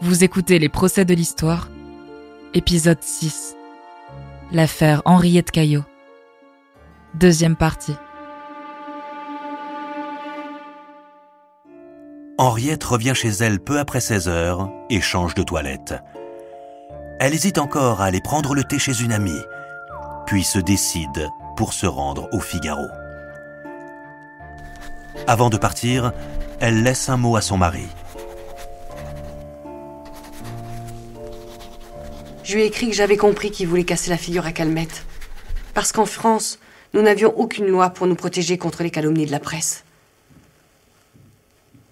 Vous écoutez Les Procès de l'Histoire, épisode 6, l'affaire Henriette Caillot. Deuxième partie. Henriette revient chez elle peu après 16 heures et change de toilette. Elle hésite encore à aller prendre le thé chez une amie, puis se décide pour se rendre au Figaro. Avant de partir, elle laisse un mot à son mari. Je lui ai écrit que j'avais compris qu'il voulait casser la figure à Calmette. Parce qu'en France, nous n'avions aucune loi pour nous protéger contre les calomnies de la presse.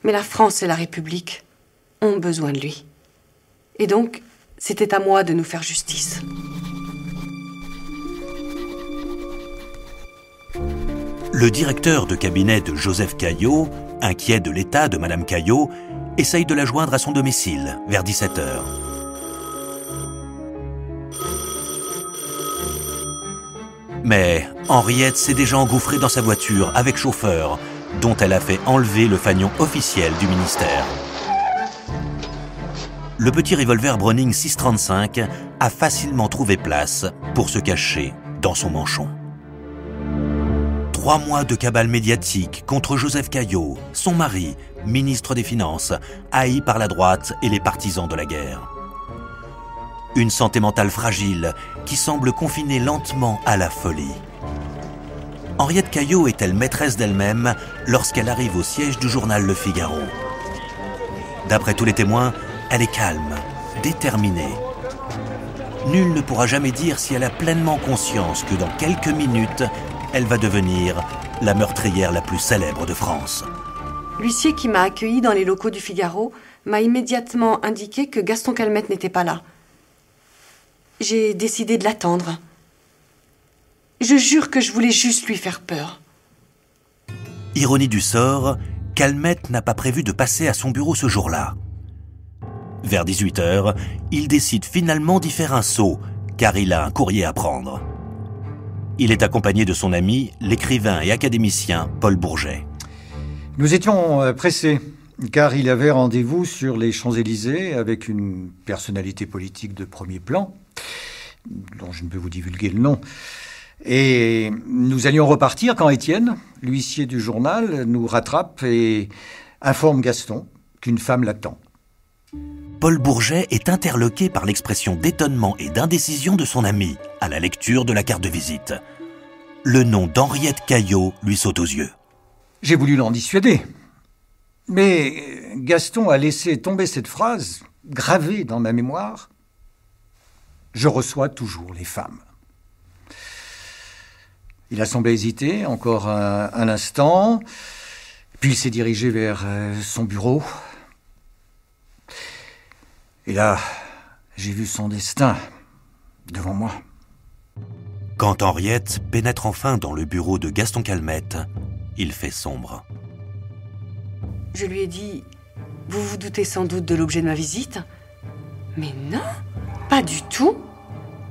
Mais la France et la République ont besoin de lui. Et donc, c'était à moi de nous faire justice. Le directeur de cabinet de Joseph Caillot, inquiet de l'état de Madame Caillot, essaye de la joindre à son domicile, vers 17 heures. Mais Henriette s'est déjà engouffrée dans sa voiture avec chauffeur, dont elle a fait enlever le fanion officiel du ministère. Le petit revolver Browning 635 a facilement trouvé place pour se cacher dans son manchon. 3 mois de cabale médiatique contre Joseph Caillot, son mari, ministre des Finances, haï par la droite et les partisans de la guerre. Une santé mentale fragile qui semble confiner lentement à la folie. Henriette Caillot est-elle maîtresse d'elle-même lorsqu'elle arrive au siège du journal Le Figaro? D'après tous les témoins, elle est calme, déterminée. Nul ne pourra jamais dire si elle a pleinement conscience que dans quelques minutes, elle va devenir la meurtrière la plus célèbre de France. L'huissier qui m'a accueilli dans les locaux du Figaro m'a immédiatement indiqué que Gaston Calmette n'était pas là. J'ai décidé de l'attendre. Je jure que je voulais juste lui faire peur. Ironie du sort, Calmette n'a pas prévu de passer à son bureau ce jour-là. Vers 18 heures, il décide finalement d'y faire un saut, car il a un courrier à prendre. Il est accompagné de son ami, l'écrivain et académicien Paul Bourget. Nous étions pressés, car il avait rendez-vous sur les Champs-Élysées avec une personnalité politique de premier plan, dont je ne peux vous divulguer le nom. Et nous allions repartir quand Étienne, l'huissier du journal, nous rattrape et informe Gaston qu'une femme l'attend. Paul Bourget est interloqué par l'expression d'étonnement et d'indécision de son ami à la lecture de la carte de visite. Le nom d'Henriette Caillot lui saute aux yeux. J'ai voulu l'en dissuader. Mais Gaston a laissé tomber cette phrase, gravée dans ma mémoire. Je reçois toujours les femmes. Il a semblé hésiter encore un instant, puis il s'est dirigé vers son bureau. Et là, j'ai vu son destin devant moi. Quand Henriette pénètre enfin dans le bureau de Gaston Calmette, il fait sombre. Je lui ai dit « Vous vous doutez sans doute de l'objet de ma visite ?» Mais non, pas du tout.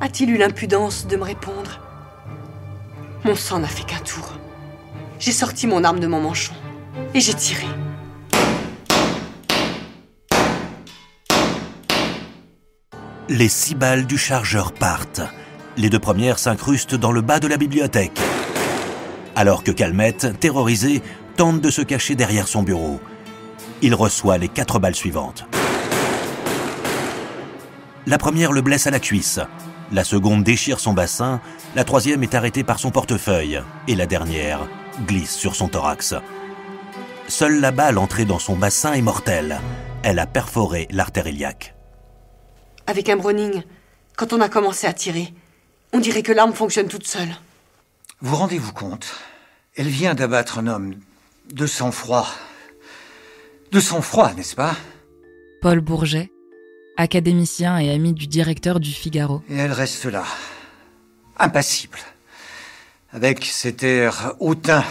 A-t-il eu l'impudence de me répondre? Mon sang n'a fait qu'un tour. J'ai sorti mon arme de mon manchon et j'ai tiré. Les 6 balles du chargeur partent. Les 2 premières s'incrustent dans le bas de la bibliothèque. Alors que Calmette, terrorisé, tente de se cacher derrière son bureau. Il reçoit les 4 balles suivantes. La première le blesse à la cuisse. La seconde déchire son bassin. La troisième est arrêtée par son portefeuille. Et la dernière glisse sur son thorax. Seule la balle entrée dans son bassin est mortelle. Elle a perforé l'artère iliaque. Avec un Browning, quand on a commencé à tirer, on dirait que l'arme fonctionne toute seule. Vous rendez-vous compte? Elle vient d'abattre un homme de sang-froid. De sang-froid, n'est-ce pas? Paul Bourget, académicien et ami du directeur du Figaro. Et elle reste là, impassible, avec cet air hautain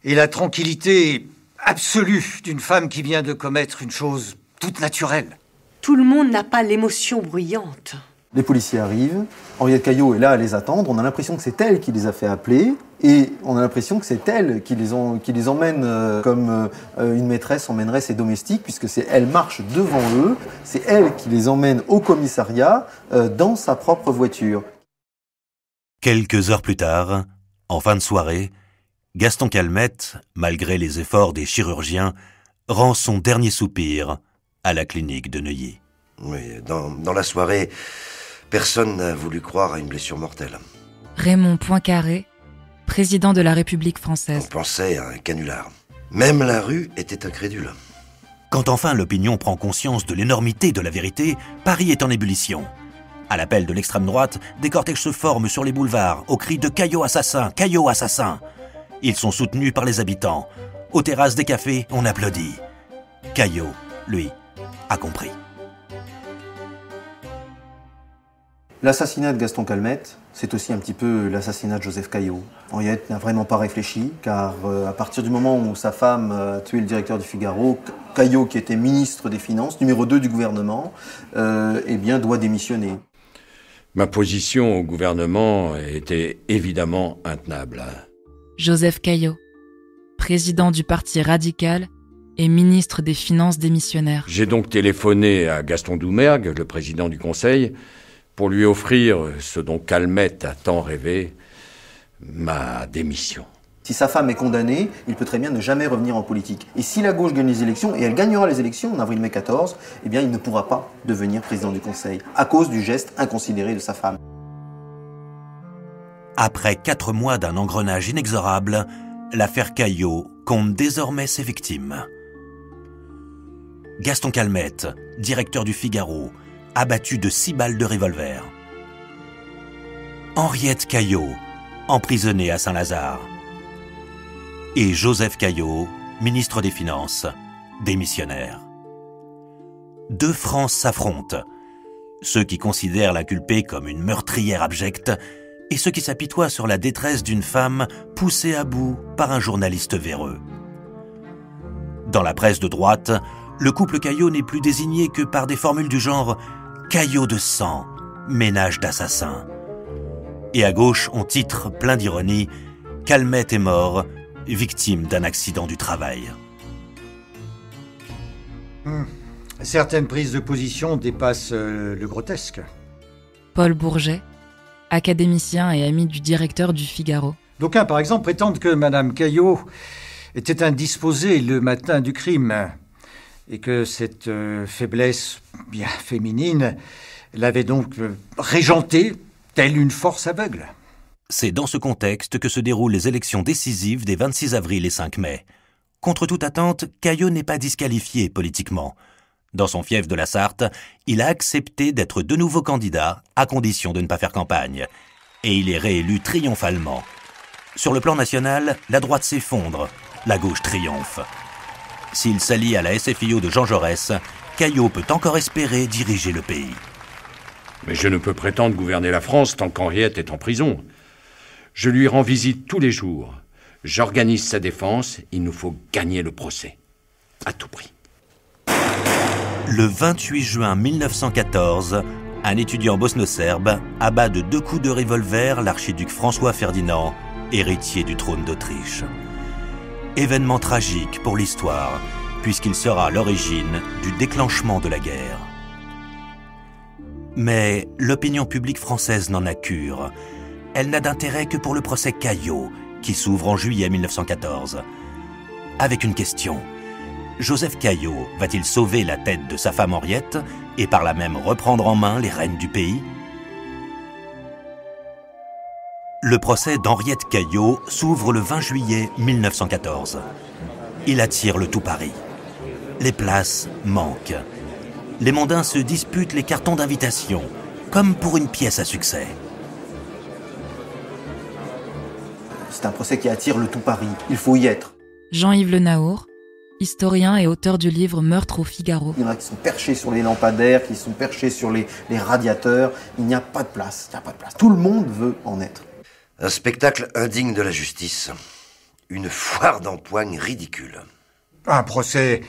et la tranquillité absolue d'une femme qui vient de commettre une chose toute naturelle. Tout le monde n'a pas l'émotion bruyante. Les policiers arrivent, Henriette Caillot est là à les attendre, on a l'impression que c'est elle qui les a fait appeler, et on a l'impression que c'est elle qui les emmène comme une maîtresse emmènerait ses domestiques, puisque elle marche devant eux, c'est elle qui les emmène au commissariat dans sa propre voiture. Quelques heures plus tard, en fin de soirée, Gaston Calmette, malgré les efforts des chirurgiens, rend son dernier soupir à la clinique de Neuilly. Oui, dans la soirée, personne n'a voulu croire à une blessure mortelle. Raymond Poincaré, président de la République française. On pensait à un canular. Même la rue était incrédule. Quand enfin l'opinion prend conscience de l'énormité de la vérité, Paris est en ébullition. À l'appel de l'extrême droite, des cortèges se forment sur les boulevards, au cri de « Caillot assassin, Caillot assassin !» Ils sont soutenus par les habitants. Aux terrasses des cafés, on applaudit. Caillot, lui, a compris. L'assassinat de Gaston Calmette, c'est aussi un petit peu l'assassinat de Joseph Caillot. Henriette n'a vraiment pas réfléchi, car à partir du moment où sa femme a tué le directeur du Figaro, Caillot, qui était ministre des Finances, numéro 2 du gouvernement, doit démissionner. Ma position au gouvernement était évidemment intenable. Joseph Caillot, président du Parti radical et ministre des Finances démissionnaire. J'ai donc téléphoné à Gaston Doumergue, le président du Conseil, pour lui offrir ce dont Calmette a tant rêvé, ma démission. Si sa femme est condamnée, il peut très bien ne jamais revenir en politique. Et si la gauche gagne les élections, et elle gagnera les élections en avril-mai 14, il ne pourra pas devenir président du Conseil, à cause du geste inconsidéré de sa femme. Après 4 mois d'un engrenage inexorable, l'affaire Caillot compte désormais ses victimes. Gaston Calmette, directeur du Figaro, abattu de 6 balles de revolver. Henriette Caillot, emprisonnée à Saint-Lazare. Et Joseph Caillot, ministre des Finances, démissionnaire. 2 France s'affrontent. Ceux qui considèrent l'inculpée comme une meurtrière abjecte et ceux qui s'apitoient sur la détresse d'une femme poussée à bout par un journaliste véreux. Dans la presse de droite, le couple Caillot n'est plus désigné que par des formules du genre « Caillot de sang, ménage d'assassins ». Et à gauche, on titre, plein d'ironie, « Calmette est mort, victime d'un accident du travail ». Certaines prises de position dépassent le grotesque. Paul Bourget, académicien et ami du directeur du Figaro. D'aucuns, par exemple, prétendent que Madame Caillot était indisposée le matin du crime et que cette faiblesse bien féminine l'avait donc régentée telle une force aveugle. C'est dans ce contexte que se déroulent les élections décisives des 26 avril et 5 mai. Contre toute attente, Caillot n'est pas disqualifié politiquement. Dans son fief de la Sarthe, il a accepté d'être de nouveau candidat, à condition de ne pas faire campagne. Et il est réélu triomphalement. Sur le plan national, la droite s'effondre, la gauche triomphe. S'il s'allie à la SFIO de Jean Jaurès, Caillot peut encore espérer diriger le pays. Mais je ne peux prétendre gouverner la France tant qu'Henriette est en prison. Je lui rends visite tous les jours. J'organise sa défense, il nous faut gagner le procès. À tout prix. Le 28 juin 1914, un étudiant bosno-serbe abat de 2 coups de revolver l'archiduc François Ferdinand, héritier du trône d'Autriche. Événement tragique pour l'histoire, puisqu'il sera l'origine du déclenchement de la guerre. Mais l'opinion publique française n'en a cure. Elle n'a d'intérêt que pour le procès Caillot, qui s'ouvre en juillet 1914. Avec une question. Joseph Caillot va-t-il sauver la tête de sa femme Henriette et par là même reprendre en main les rênes du pays ? Le procès d'Henriette Caillot s'ouvre le 20 juillet 1914. Il attire le tout Paris. Les places manquent. Les mondains se disputent les cartons d'invitation, comme pour une pièce à succès. C'est un procès qui attire le tout Paris. Il faut y être. Jean-Yves Le Naour, historien et auteur du livre Meurtre au Figaro. Il y en a qui sont perchés sur les lampadaires, qui sont perchés sur les radiateurs. Il n'y a pas de place. Il n'y a pas de place. Tout le monde veut en être. Un spectacle indigne de la justice. Une foire d'empoigne ridicule. Un procès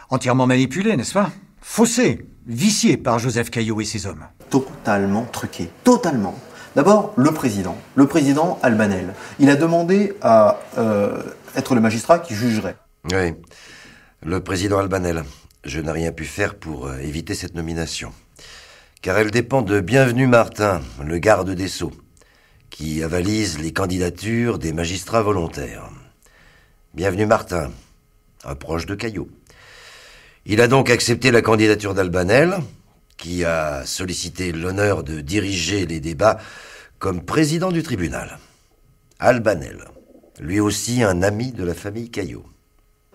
entièrement manipulé, n'est-ce pas ? Faussé, vicié par Joseph Caillot et ses hommes. totalement truqué. Totalement. D'abord, le président Albanel. Il a demandé à être le magistrat qui jugerait. Oui, le président Albanel. Je n'ai rien pu faire pour éviter cette nomination. Car elle dépend de Bienvenu Martin, le garde des Sceaux, qui avalise les candidatures des magistrats volontaires. Bienvenu Martin, un proche de Caillot. Il a donc accepté la candidature d'Albanel, qui a sollicité l'honneur de diriger les débats comme président du tribunal. Albanel, lui aussi un ami de la famille Caillot.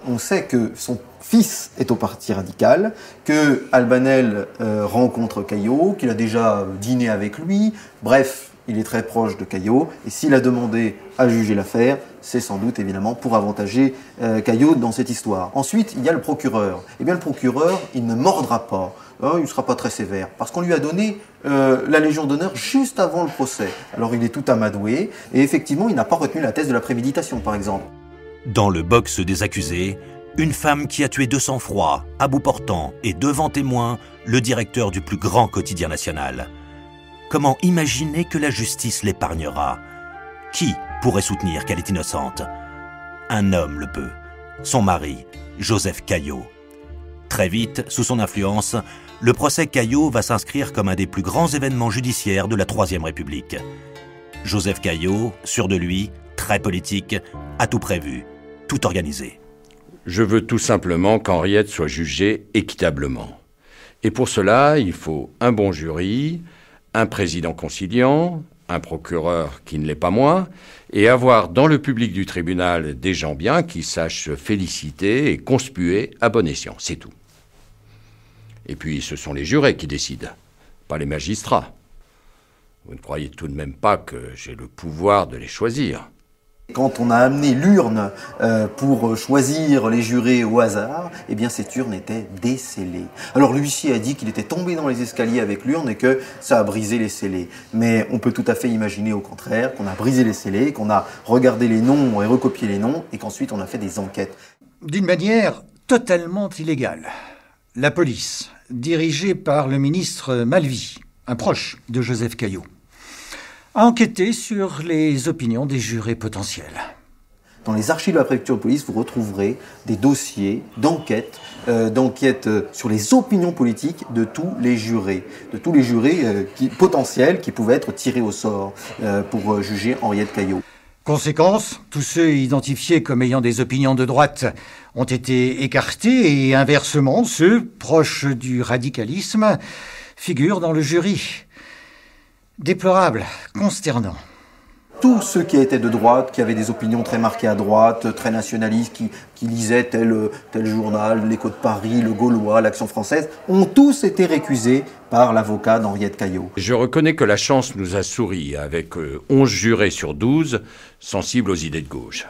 On sait que son fils est au parti radical, que Albanel rencontre Caillot, qu'il a déjà dîné avec lui. Bref, il est très proche de Caillot. Et s'il a demandé à juger l'affaire, c'est sans doute évidemment pour avantager Caillot dans cette histoire. Ensuite, il y a le procureur. Eh bien, le procureur, il ne mordra pas. Il ne sera pas très sévère, parce qu'on lui a donné la Légion d'honneur juste avant le procès. Alors il est tout amadoué, et effectivement, il n'a pas retenu la thèse de la préméditation, par exemple. Dans le box des accusés, une femme qui a tué de sang-froid, à bout portant et devant témoins, le directeur du plus grand quotidien national. Comment imaginer que la justice l'épargnera? Qui pourrait soutenir qu'elle est innocente? Un homme le peut, son mari, Joseph Caillot. Très vite, sous son influence, le procès Caillot va s'inscrire comme un des plus grands événements judiciaires de la Troisième République. Joseph Caillot, sûr de lui, très politique, a tout prévu, tout organisé. Je veux tout simplement qu'Henriette soit jugée équitablement. Et pour cela, il faut un bon jury, un président conciliant, un procureur qui ne l'est pas moins, et avoir dans le public du tribunal des gens bien qui sachent se féliciter et conspuer à bon escient, c'est tout. Et puis ce sont les jurés qui décident, pas les magistrats. Vous ne croyez tout de même pas que j'ai le pouvoir de les choisir? Quand on a amené l'urne pour choisir les jurés au hasard, eh bien cette urne était décellée. Alors l'huissier a dit qu'il était tombé dans les escaliers avec l'urne et que ça a brisé les scellés. Mais on peut tout à fait imaginer au contraire qu'on a brisé les scellés, qu'on a regardé les noms et recopié les noms et qu'ensuite on a fait des enquêtes. D'une manière totalement illégale. La police, dirigée par le ministre Malvy, un proche de Joseph Caillot, a enquêté sur les opinions des jurés potentiels. Dans les archives de la préfecture de police, vous retrouverez des dossiers d'enquête sur les opinions politiques de tous les jurés potentiels qui pouvaient être tirés au sort pour juger Henriette Caillot. Conséquence, tous ceux identifiés comme ayant des opinions de droite ont été écartés et inversement, ceux proches du radicalisme figurent dans le jury. Déplorable, consternant. Tous ceux qui étaient de droite, qui avaient des opinions très marquées à droite, très nationalistes, qui lisaient tel journal, l'Écho de Paris, le Gaulois, l'Action française, ont tous été récusés par l'avocat d'Henriette Caillot. Je reconnais que la chance nous a souri, avec 11 jurés sur 12 sensibles aux idées de gauche.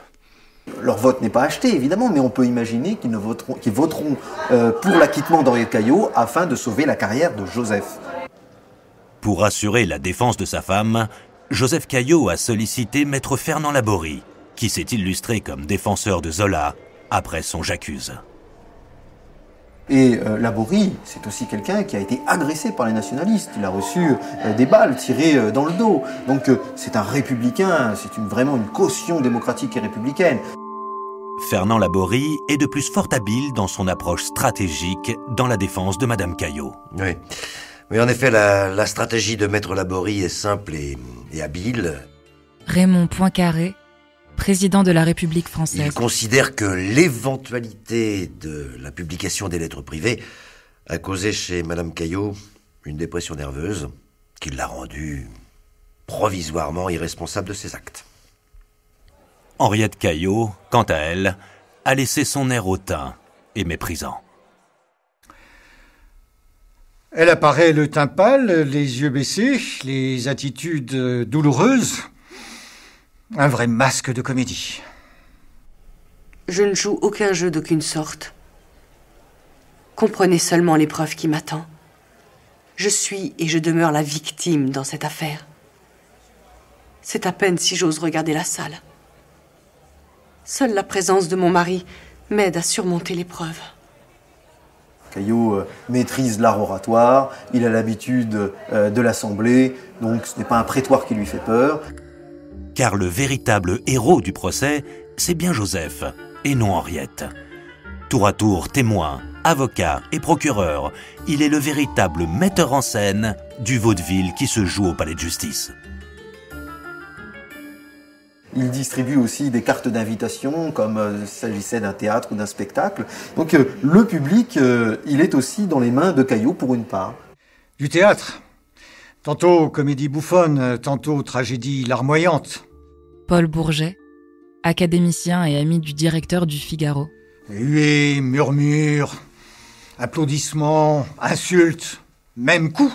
Leur vote n'est pas acheté, évidemment, mais on peut imaginer qu'ils voteront pour l'acquittement d'Henriette Caillot afin de sauver la carrière de Joseph. Pour assurer la défense de sa femme, Joseph Caillot a sollicité maître Fernand Laborie, qui s'est illustré comme défenseur de Zola après son J'accuse. Et Laborie, c'est aussi quelqu'un qui a été agressé par les nationalistes. Il a reçu des balles tirées dans le dos. Donc c'est un républicain, c'est vraiment une caution démocratique et républicaine. Fernand Laborie est de plus fort habile dans son approche stratégique dans la défense de Madame Caillot. Oui. Mais en effet, la stratégie de maître Laborie est simple et habile. Raymond Poincaré, président de la République française. Il considère que l'éventualité de la publication des lettres privées a causé chez Madame Caillot une dépression nerveuse qui l'a rendue provisoirement irresponsable de ses actes. Henriette Caillot, quant à elle, a laissé son air hautain et méprisant. Elle apparaît le teint pâle, les yeux baissés, les attitudes douloureuses. Un vrai masque de comédie. Je ne joue aucun jeu d'aucune sorte. Comprenez seulement l'épreuve qui m'attend. Je suis et je demeure la victime dans cette affaire. C'est à peine si j'ose regarder la salle. Seule la présence de mon mari m'aide à surmonter l'épreuve. Caillot maîtrise l'art oratoire, il a l'habitude de l'Assemblée, donc ce n'est pas un prétoire qui lui fait peur. Car le véritable héros du procès, c'est bien Joseph, et non Henriette. Tour à tour témoin, avocat et procureur, il est le véritable metteur en scène du vaudeville qui se joue au palais de justice. Il distribue aussi des cartes d'invitation, comme s'il s'agissait d'un théâtre ou d'un spectacle. Donc le public, il est aussi dans les mains de Caillot pour une part. Du théâtre. Tantôt comédie bouffonne, tantôt tragédie larmoyante. Paul Bourget, académicien et ami du directeur du Figaro. Huées, murmures, applaudissements, insultes, même coups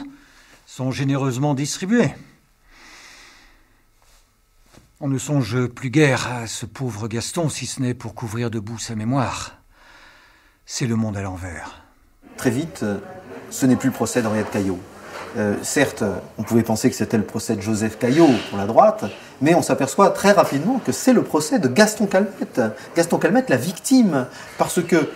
sont généreusement distribués. On ne songe plus guère à ce pauvre Gaston, si ce n'est pour couvrir de boue sa mémoire. C'est le monde à l'envers. Très vite, ce n'est plus le procès d'Henriette Caillot. Certes, on pouvait penser que c'était le procès de Joseph Caillot pour la droite, mais on s'aperçoit très rapidement que c'est le procès de Gaston Calmette. Gaston Calmette, la victime, parce que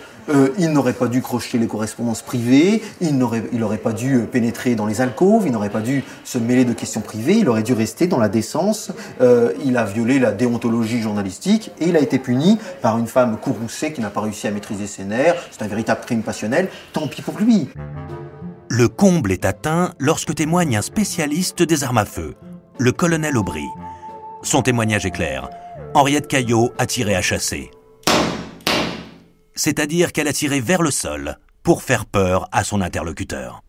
il n'aurait pas dû crocheter les correspondances privées, il n'aurait pas dû pénétrer dans les alcôves, il n'aurait pas dû se mêler de questions privées, il aurait dû rester dans la décence, il a violé la déontologie journalistique et il a été puni par une femme courroucée qui n'a pas réussi à maîtriser ses nerfs, c'est un véritable crime passionnel, tant pis pour lui. Le comble est atteint lorsque témoigne un spécialiste des armes à feu, le colonel Aubry. Son témoignage est clair. Henriette Caillot a tiré à chasser. C'est-à-dire qu'elle a tiré vers le sol pour faire peur à son interlocuteur.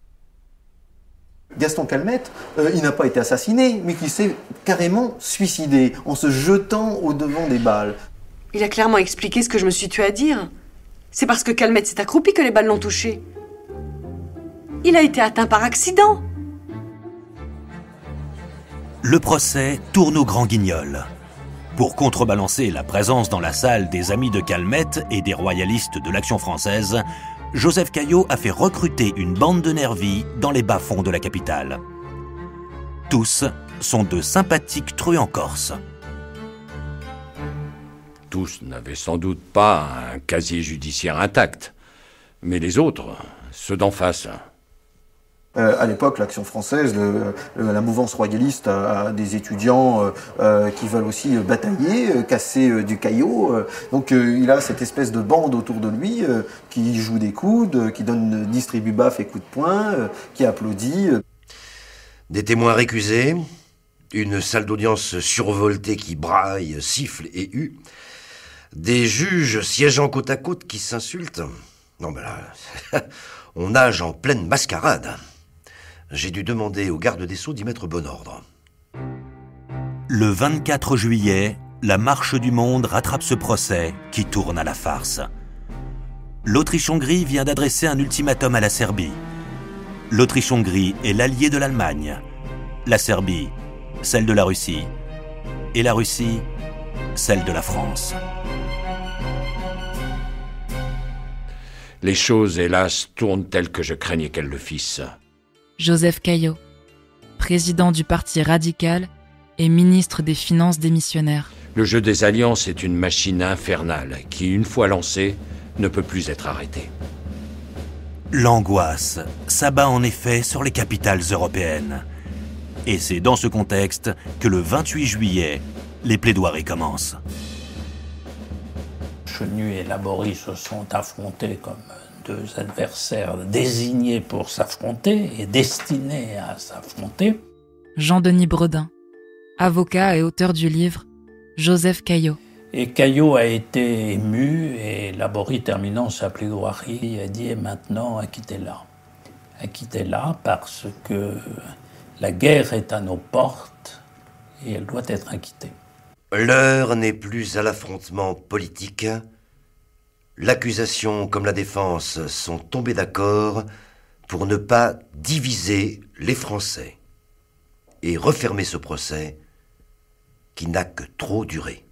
Gaston Calmette, il n'a pas été assassiné, mais qu'il s'est carrément suicidé en se jetant au-devant des balles. Il a clairement expliqué ce que je me suis tué à dire. C'est parce que Calmette s'est accroupi que les balles l'ont touché. Il a été atteint par accident. Le procès tourne au grand guignol. Pour contrebalancer la présence dans la salle des amis de Calmette et des royalistes de l'Action française, Joseph Caillot a fait recruter une bande de nervis dans les bas-fonds de la capitale. Tous sont de sympathiques truands corses. Tous n'avaient sans doute pas un casier judiciaire intact, mais les autres, ceux d'en face... À l'époque, l'Action française, la mouvance royaliste a des étudiants qui veulent aussi batailler, casser du caillot. Donc il a cette espèce de bande autour de lui qui joue des coudes, qui distribue baffes et coups de poing, qui applaudit. Des témoins récusés, une salle d'audience survoltée qui braille, siffle et hue, des juges siégeant côte à côte qui s'insultent. Non mais là, on nage en pleine mascarade. J'ai dû demander au garde des Sceaux d'y mettre bon ordre. Le 24 juillet, la Marche du Monde rattrape ce procès qui tourne à la farce. L'Autriche-Hongrie vient d'adresser un ultimatum à la Serbie. L'Autriche-Hongrie est l'allié de l'Allemagne. La Serbie, celle de la Russie. Et la Russie, celle de la France. Les choses, hélas, tournent telles que je craignais qu'elles le fissent. Joseph Caillot, président du Parti radical et ministre des Finances démissionnaire. Le jeu des alliances est une machine infernale qui, une fois lancée, ne peut plus être arrêtée. L'angoisse s'abat en effet sur les capitales européennes. Et c'est dans ce contexte que le 28 juillet, les plaidoiries commencent. Chenu et Laborie se sont affrontés comme deux adversaires désignés pour s'affronter et destinés à s'affronter. Jean-Denis Bredin, avocat et auteur du livre Joseph Caillot. Et Caillot a été ému et Laborie, terminant sa plaidoirie, a dit « Et maintenant, acquittez-la. Acquittez-la parce que la guerre est à nos portes et elle doit être acquittée. » L'heure n'est plus à l'affrontement politique. L'accusation comme la défense sont tombés d'accord pour ne pas diviser les Français et refermer ce procès qui n'a que trop duré.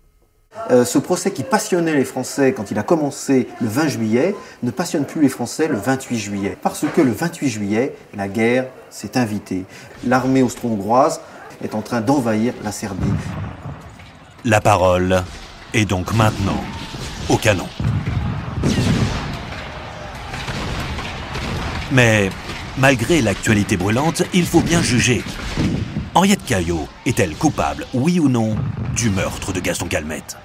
Ce procès qui passionnait les Français quand il a commencé le 20 juillet ne passionne plus les Français le 28 juillet. Parce que le 28 juillet, la guerre s'est invitée. L'armée austro-hongroise est en train d'envahir la Serbie. La parole est donc maintenant au canon. Mais malgré l'actualité brûlante, il faut bien juger. Henriette Caillot est-elle coupable, oui ou non, du meurtre de Gaston Calmette?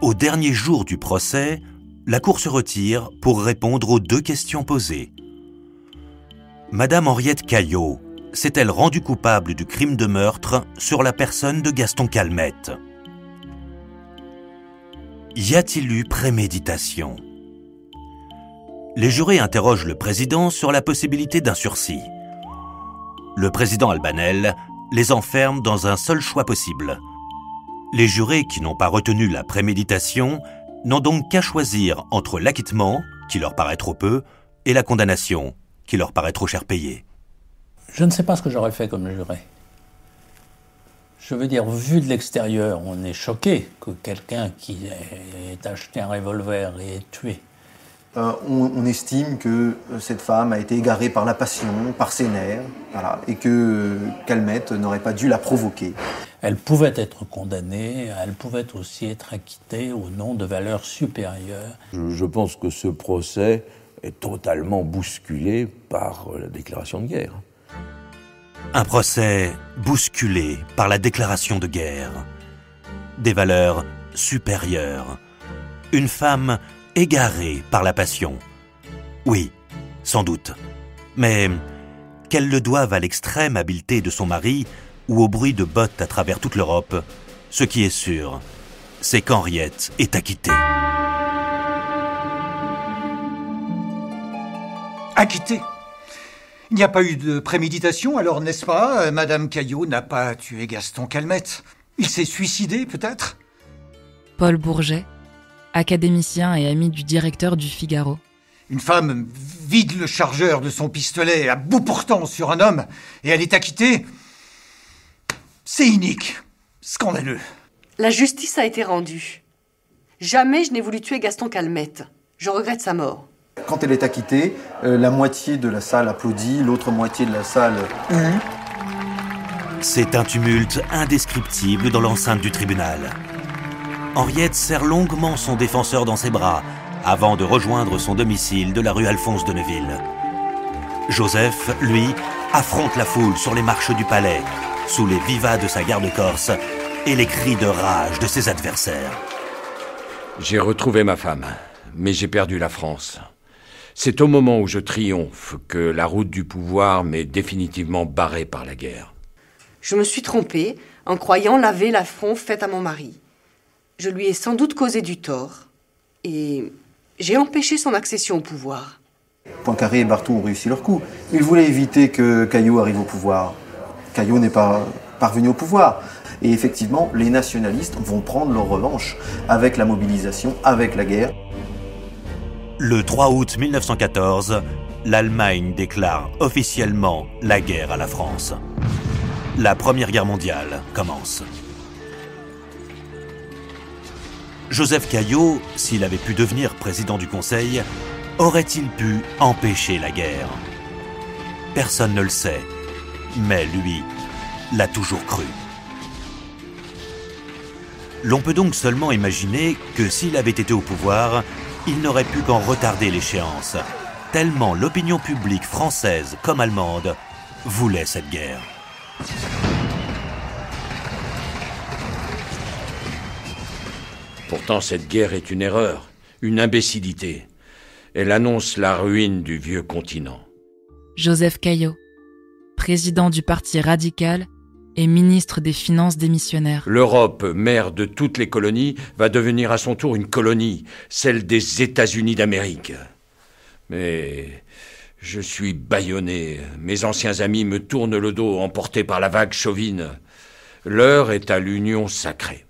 Au dernier jour du procès, la Cour se retire pour répondre aux deux questions posées. Madame Henriette Caillot s'est-elle rendue coupable du crime de meurtre sur la personne de Gaston Calmette? Y a-t-il eu préméditation? Les jurés interrogent le président sur la possibilité d'un sursis. Le président Albanel les enferme dans un seul choix possible. Les jurés qui n'ont pas retenu la préméditation n'ont donc qu'à choisir entre l'acquittement, qui leur paraît trop peu, et la condamnation, qui leur paraît trop cher payée. Je ne sais pas ce que j'aurais fait comme juré. Je veux dire, vu de l'extérieur, on est choqué que quelqu'un qui ait acheté un revolver et ait tué. On estime que cette femme a été égarée par la passion, par ses nerfs, voilà, et que Calmette n'aurait pas dû la provoquer. Elle pouvait être condamnée, elle pouvait aussi être acquittée au nom de valeurs supérieures. Je pense que ce procès est totalement bousculé par la déclaration de guerre. Un procès bousculé par la déclaration de guerre. Des valeurs supérieures. Une femme égarée par la passion. Oui, sans doute. Mais qu'elle le doive à l'extrême habileté de son mari ou au bruit de bottes à travers toute l'Europe, ce qui est sûr, c'est qu'Henriette est acquittée. Acquitté. Il n'y a pas eu de préméditation, alors n'est-ce pas? Madame Caillot n'a pas tué Gaston Calmette. Il s'est suicidé, peut-être? Paul Bourget, académicien et ami du directeur du Figaro. Une femme vide le chargeur de son pistolet à bout portant sur un homme et elle est acquittée. C'est inique, scandaleux. La justice a été rendue. Jamais je n'ai voulu tuer Gaston Calmette. Je regrette sa mort. Quand elle est acquittée, la moitié de la salle applaudit, l'autre moitié de la salle hue. C'est un tumulte indescriptible dans l'enceinte du tribunal. Henriette serre longuement son défenseur dans ses bras avant de rejoindre son domicile de la rue Alphonse de Neuville. Joseph, lui, affronte la foule sur les marches du palais, sous les vivas de sa garde corse et les cris de rage de ses adversaires. J'ai retrouvé ma femme, mais j'ai perdu la France. C'est au moment où je triomphe que la route du pouvoir m'est définitivement barrée par la guerre. Je me suis trompée en croyant laver l'affront fait à mon mari. Je lui ai sans doute causé du tort et j'ai empêché son accession au pouvoir. Poincaré et Barthou ont réussi leur coup. Ils voulaient éviter que Caillot arrive au pouvoir. Caillot n'est pas parvenu au pouvoir. Et effectivement, les nationalistes vont prendre leur revanche avec la mobilisation, avec la guerre. Le 3 août 1914, l'Allemagne déclare officiellement la guerre à la France. La Première Guerre mondiale commence. Joseph Caillot, s'il avait pu devenir président du Conseil, aurait-il pu empêcher la guerre? Personne ne le sait, mais lui l'a toujours cru. L'on peut donc seulement imaginer que s'il avait été au pouvoir, il n'aurait pu qu'en retarder l'échéance, tellement l'opinion publique française comme allemande voulait cette guerre. Pourtant, cette guerre est une erreur, une imbécilité. Elle annonce la ruine du vieux continent. Joseph Caillot, président du Parti radical et ministre des Finances démissionnaire. L'Europe, mère de toutes les colonies, va devenir à son tour une colonie, celle des États-Unis d'Amérique. Mais je suis bâillonné. Mes anciens amis me tournent le dos, emportés par la vague chauvine. L'heure est à l'union sacrée.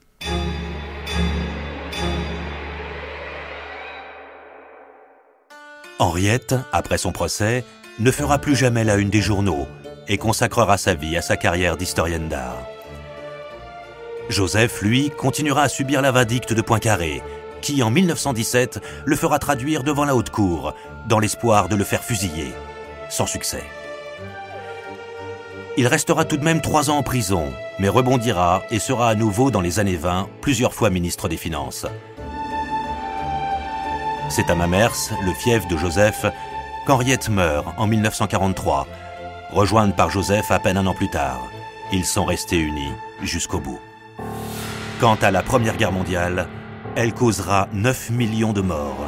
Henriette, après son procès, ne fera plus jamais la une des journaux et consacrera sa vie à sa carrière d'historienne d'art. Joseph, lui, continuera à subir la vindicte de Poincaré, qui, en 1917, le fera traduire devant la haute cour, dans l'espoir de le faire fusiller, sans succès. Il restera tout de même 3 ans en prison, mais rebondira et sera à nouveau, dans les années 20, plusieurs fois ministre des Finances. C'est à Mamers, le fief de Joseph, qu'Henriette meurt en 1943, rejointe par Joseph à peine un an plus tard. Ils sont restés unis jusqu'au bout. Quant à la Première Guerre mondiale, elle causera 9 millions de morts.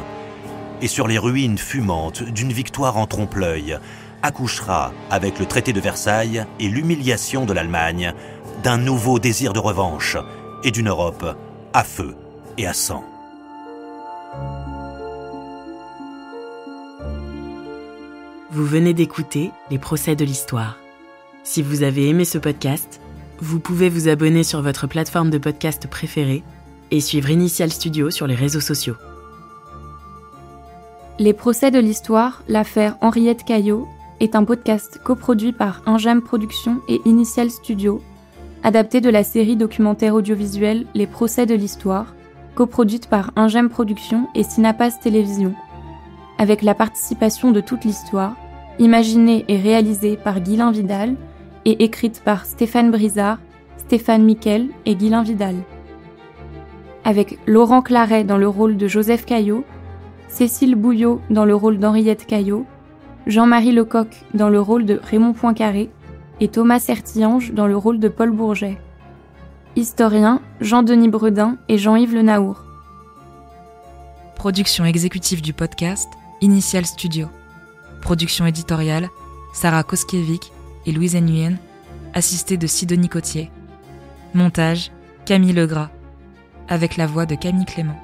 Et sur les ruines fumantes d'une victoire en trompe-l'œil, accouchera, avec le traité de Versailles et l'humiliation de l'Allemagne, d'un nouveau désir de revanche et d'une Europe à feu et à sang. Vous venez d'écouter Les procès de l'histoire. Si vous avez aimé ce podcast, vous pouvez vous abonner sur votre plateforme de podcast préférée et suivre Initial Studio sur les réseaux sociaux. Les procès de l'histoire, l'affaire Henriette Caillot, est un podcast coproduit par Ingem Productions et Initial Studio, adapté de la série documentaire audiovisuelle Les procès de l'histoire, coproduite par Ingem Productions et Synapas Télévision, avec la participation de toute l'histoire, imaginée et réalisée par Guylain Vidal et écrite par Stéphane Brizard, Stéphane Miquel et Guylain Vidal. Avec Laurent Claret dans le rôle de Joseph Caillot, Cécile Bouillot dans le rôle d'Henriette Caillot, Jean-Marie Lecoq dans le rôle de Raymond Poincaré et Thomas Sertillange dans le rôle de Paul Bourget. Historiens, Jean-Denis Bredin et Jean-Yves Le Naour. Production exécutive du podcast, Initial Studio. Production éditoriale, Sarah Koskiewicz et Louise Nguyen, assistée de Sidonie Cotier. Montage, Camille Legras, avec la voix de Camille Clément.